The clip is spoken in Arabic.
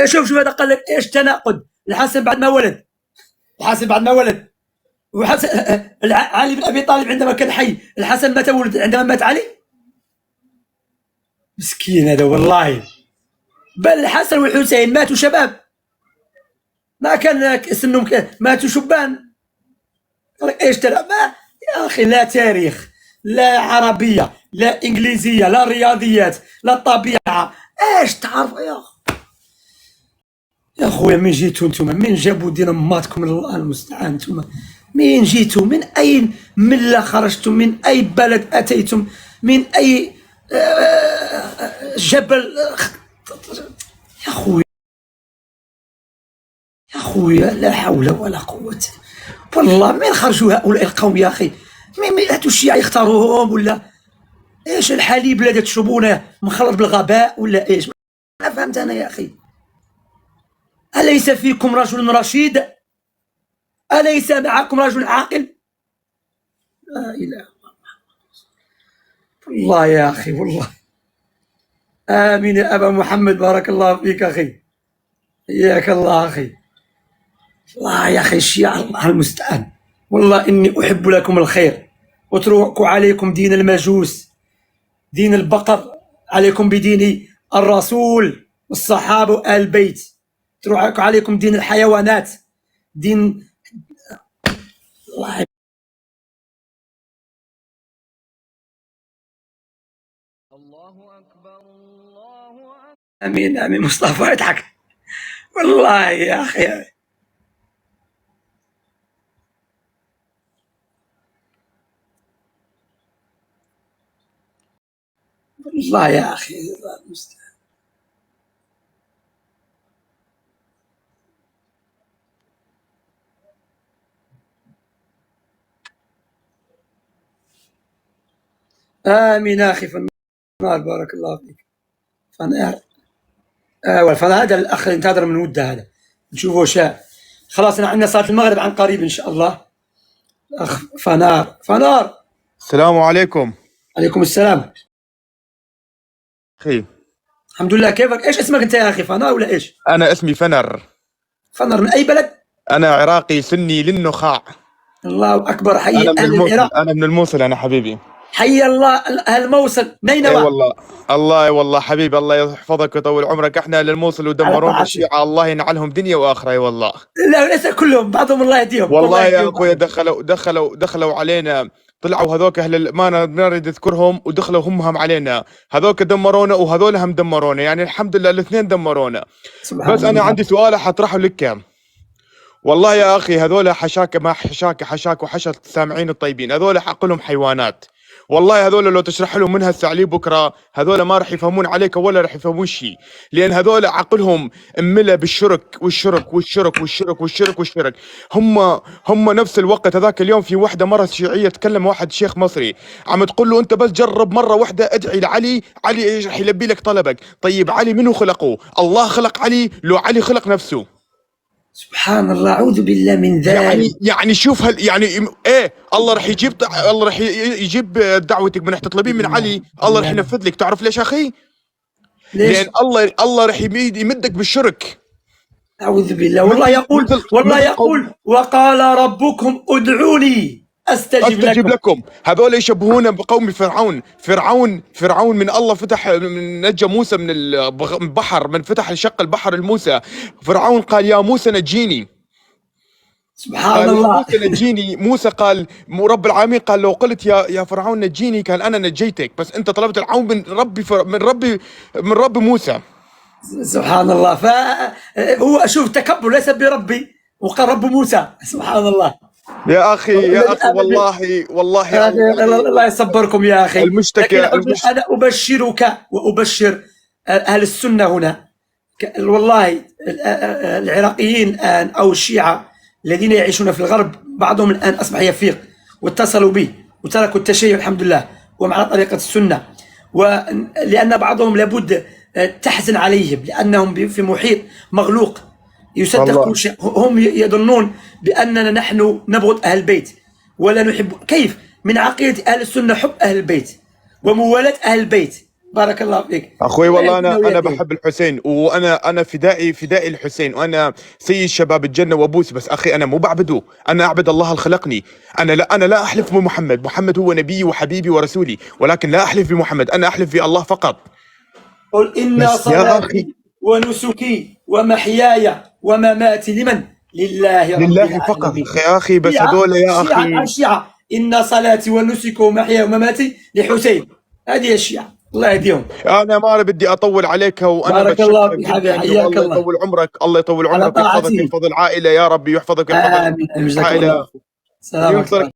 شوف هذا قال لك ايش تناقض. الحسن بعد ما ولد وحسن علي بن ابي طالب عندما كان حي، الحسن متى ولد؟ عندما مات علي. مسكين هذا والله. بل الحسن والحسين ماتوا شباب، ما كان سنهم ماتوا شبان. ايش ترى ما يا اخي، لا تاريخ، لا عربيه، لا انجليزيه، لا رياضيات، لا طبيعه. ايش تعرف يا خويا؟ من جيتوا انتم؟ من جابوا دين اماتكم؟ الله المستعان. انتم من جيتوا؟ من اي مله خرجتم؟ من اي بلد اتيتم؟ من اي جبل؟ يا خويا لا حول ولا قوه. والله من خرجوا هؤلاء القوم يا اخي؟ هاتوا الشيعة يختاروهم ولا ايش؟ الحليب اللي تشربونه مخلط بالغباء ولا ايش؟ ما فهمت انا يا اخي. أليس فيكم رجل رشيد؟ أليس معكم رجل عاقل؟ لا إله إلا الله. والله يا أخي والله. آمين يا أبا محمد، بارك الله فيك أخي، حياك الله أخي. والله يا أخي الشيعة الله المستعان. والله إني أحب لكم الخير، واترك عليكم دين المجوس، دين البقر، عليكم بدين الرسول والصحابة وآل البيت. اترك عليكم دين الحيوانات، دين الله. الله أكبر الله أكبر. آمين مصطفى يضحك والله يا أخي. والله يا أخي الله المستعان. آمين أخي فنار، بارك الله فيك فنار. والفنار هذا الأخ ينتظر من وده، هذا نشوفه شاء. خلاص عندنا صلاة المغرب عن قريب إن شاء الله. أخ فنار. السلام عليكم. عليكم السلام. أخي الحمد لله، كيفك؟ إيش اسمك أنت يا أخي، فنار ولا إيش؟ أنا اسمي فنر. فنر من أي بلد؟ أنا عراقي سني للنخاع. الله أكبر. حي أنا من أهل الموصل. العراق. أنا من الموصل أنا حبيبي. حي الله أهل الموصل، نينوى. اي والله. الله والله حبيبي، الله يحفظك ويطول عمرك. احنا للموصل ودمرونا الشيعة، الله ينعلهم دنيا واخره. اي والله. لا ليس كلهم، بعضهم الله يهديهم. والله يا اخويا دخلوا علينا، طلعوا هذوك اهل ما نريد نذكرهم، ودخلوا همهم علينا. هذوك دمرونا وهذول هم دمرونا، يعني الحمد لله الاثنين دمرونا. بس انا عندي سؤال حطرحه لك. والله يا اخي هذول حشاك ما حشاك وحشت السامعين الطيبين، هذول عقلهم حيوانات. والله هذول لو تشرح لهم منها الثعليب بكره، هذول ما راح يفهمون عليك ولا راح يفهمون شيء، لان هذول عقلهم امله بالشرك والشرك والشرك والشرك والشرك والشرك. هم نفس الوقت هذاك اليوم في وحده مره شيعيه تكلم واحد شيخ مصري، عم تقول له انت بس جرب مره واحده ادعي لعلي، علي راح يلبي لك طلبك. طيب علي منو خلقه؟ الله خلق علي لو علي خلق نفسه؟ سبحان الله، أعوذ بالله من ذلك. يعني شوف يعني ايه، الله راح يجيب دعوتك من تطلبين من علي، الله راح ينفذ لك. تعرف ليش اخي؟ ليش؟ لان الله راح يمدك بالشرك. أعوذ بالله. والله يقول وقال ربكم ادعوني استجب لكم. هذول يشبهون بقوم فرعون من الله فتح، من نجى موسى من البحر، من فتح شق البحر لموسى. فرعون قال يا موسى نجيني. سبحان الله. موسى نجيني. موسى قال رب العالمين قال لو قلت يا فرعون نجيني كان انا نجيتك، بس انت طلبت العون من ربي موسى. سبحان الله. فهو شوف تكبر، ليس بربي وقال رب موسى. سبحان الله يا اخي والله الله يصبركم يا اخي. المشتكى. انا ابشرك وابشر اهل السنه هنا، والله العراقيين الان او الشيعه الذين يعيشون في الغرب، بعضهم الان اصبح يفيق واتصلوا بي وتركوا التشيع الحمد لله ومع طريقه السنه. ولان بعضهم لابد تحزن عليهم، لانهم في محيط مغلوق يصدق كل شيء. هم يظنون بأننا نحن نبغض أهل البيت ولا نحب. كيف؟ من عقيدة أهل السنة حب أهل البيت وموالاة أهل البيت بارك الله فيك. اخوي الله والله يهدينا انا ويهديك. بحب الحسين، وانا فدائي الحسين، وانا سيد شباب الجنه وابوس. بس اخي انا مو بعبده، انا اعبد الله اللي خلقني. انا لا احلف بمحمد، محمد هو نبيي وحبيبي ورسولي، ولكن لا احلف بمحمد، انا احلف في الله فقط. قل إن بس يا اخي صلاتي ونسكي ومحياي ومماتي لمن؟ لله رب لله فقط العالمين. يا اخي. بس هذول يا الشيعة اخي الشيعة إن صلاتي ونسكي ومحياي ومماتي لحسين. هذه هي الشيعة، الله يهديهم. انا ما بدي اطول عليك، وانا بارك الله بتشكرك فيك حبيبي، جدا، حياك والله الله يطول عمرك، الله يطول على عمرك ويحفظك طاعته. ويحفظ العائله يا رب، يحفظك ويحفظ آمين، جزاكم الله العائله خير. سلامك. وينصرك.